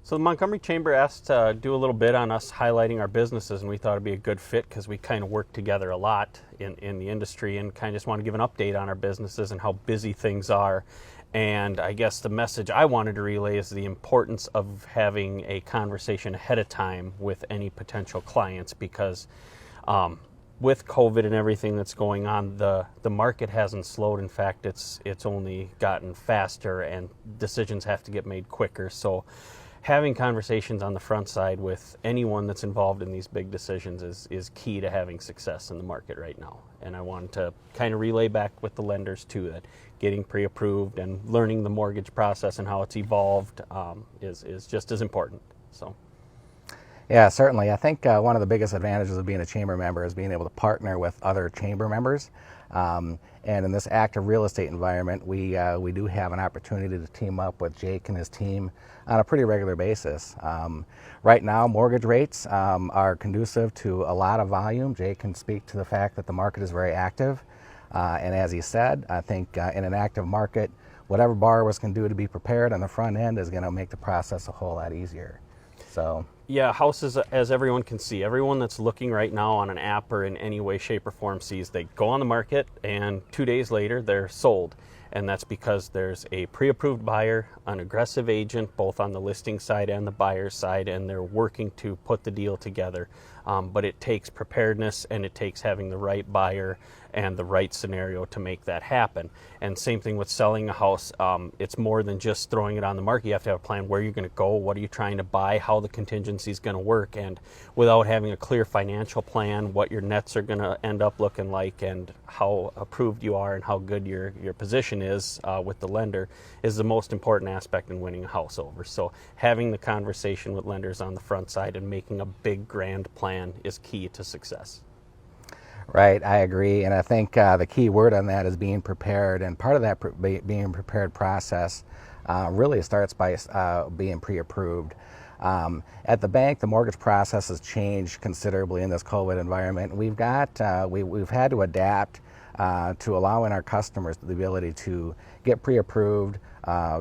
So the Montgomery Chamber asked to do a little bit on us highlighting our businesses, and we thought it'd be a good fit because we kind of work together a lot in the industry, and kind of just want to give an update on our businesses and how busy things are. And I guess the message I wanted to relay is the importance of having a conversation ahead of time with any potential clients, because with COVID and everything that's going on, the market hasn't slowed. In fact, it's only gotten faster, and decisions have to get made quicker. So having conversations on the front side with anyone that's involved in these big decisions is key to having success in the market right now. And I wanted to kind of relay back with the lenders too, that getting pre-approved and learning the mortgage process and how it's evolved is just as important. So. Yeah, certainly. I think one of the biggest advantages of being a chamber member is being able to partner with other chamber members. And in this active real estate environment, we do have an opportunity to team up with Jake and his team on a pretty regular basis. Right now, mortgage rates are conducive to a lot of volume. Jake can speak to the fact that the market is very active. And as he said, I think in an active market, whatever borrowers can do to be prepared on the front end is going to make the process a whole lot easier. So. Yeah, houses, as everyone can see, everyone that's looking right now on an app or in any way, shape, or form sees they go on the market and 2 days later they're sold. And that's because there's a pre-approved buyer, an aggressive agent, both on the listing side and the buyer side, and they're working to put the deal together. But it takes preparedness, and it takes having the right buyer and the right scenario to make that happen. And same thing with selling a house. It's more than just throwing it on the market. You have to have a plan where you're going to go, what are you trying to buy, how the contingency is going to work. And without having a clear financial plan, what your nets are going to end up looking like, and how approved you are and how good your position is with the lender is the most important aspect in winning a house over. So having the conversation with lenders on the front side and making a big grand plan is key to success. Right, I agree, and I think the key word on that is being prepared, and part of that being prepared process really starts by being pre-approved. At the bank, the mortgage process has changed considerably in this COVID environment. We've had to adapt to allowing our customers the ability to get pre-approved,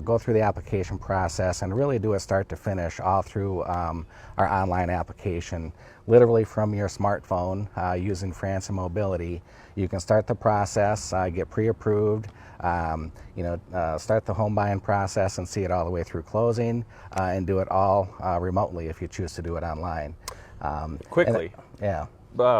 go through the application process, and really do it start to finish all through our online application. Literally from your smartphone using Frandsen Mobility, you can start the process, get pre-approved, start the home buying process and see it all the way through closing, and do it all remotely if you choose to do it online. Quickly. Yeah.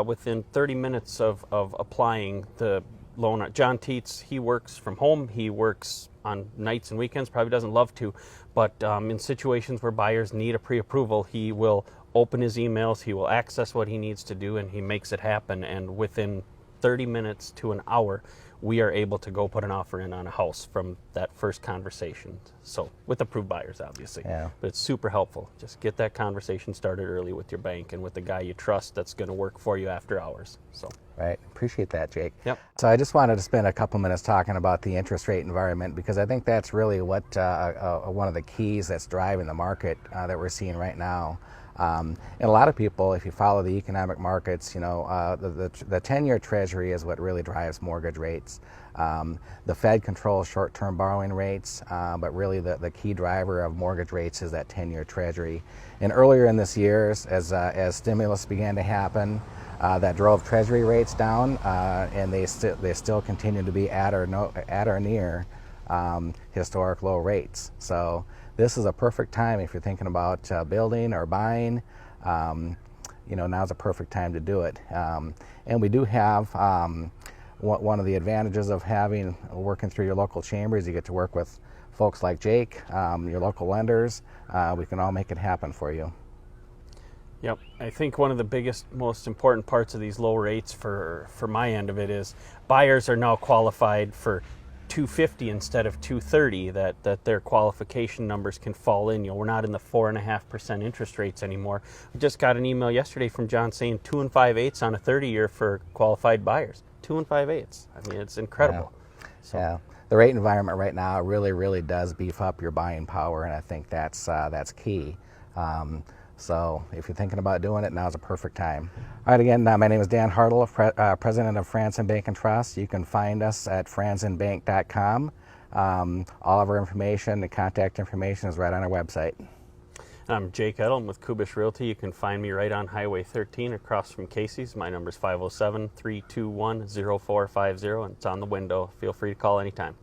Within 30 minutes of applying the loan. John Tietz, he works from home. He works on nights and weekends, probably doesn't love to, but in situations where buyers need a pre-approval, he will open his emails, he will access what he needs to do, and he makes it happen. And within 30 minutes to an hour, we are able to go put an offer in on a house from that first conversation. So with approved buyers, obviously. Yeah. But it's super helpful. Just get that conversation started early with your bank and with the guy you trust that's going to work for you after hours. So. Right. Appreciate that, Jake. Yep. So I just wanted to spend a couple minutes talking about the interest rate environment, because I think that's really what one of the keys that's driving the market that we're seeing right now. And a lot of people, if you follow the economic markets, the 10-year Treasury is what really drives mortgage rates. The Fed controls short-term borrowing rates, but really the key driver of mortgage rates is that 10-year Treasury. And earlier in this year, as stimulus began to happen, that drove Treasury rates down, and they still continue to be at or near historic low rates. So this is a perfect time if you're thinking about building or buying. Now's a perfect time to do it. And we do have one of the advantages of working through your local chambers. You get to work with folks like Jake, your local lenders. We can all make it happen for you. Yep. I think one of the biggest, most important parts of these low rates for my end of it is buyers are now qualified for $250 instead of $230, that their qualification numbers can fall in. We're not in the 4.5% interest rates anymore. We just got an email yesterday from John saying 2 5/8 on a 30-year for qualified buyers. 2 5/8. I mean, it's incredible. Yeah. So. Yeah. The rate environment right now really does beef up your buying power, and I think that's key. So if you're thinking about doing it, now's a perfect time. All right, again, my name is Dan Hartle, President of Frandsen Bank and Trust. You can find us at frandsenbank.com. All of our information, the contact information is right on our website. I'm Jake Edel with Kubes Realty. You can find me right on Highway 13 across from Casey's. My number is 507-321-0450, and it's on the window. Feel free to call anytime.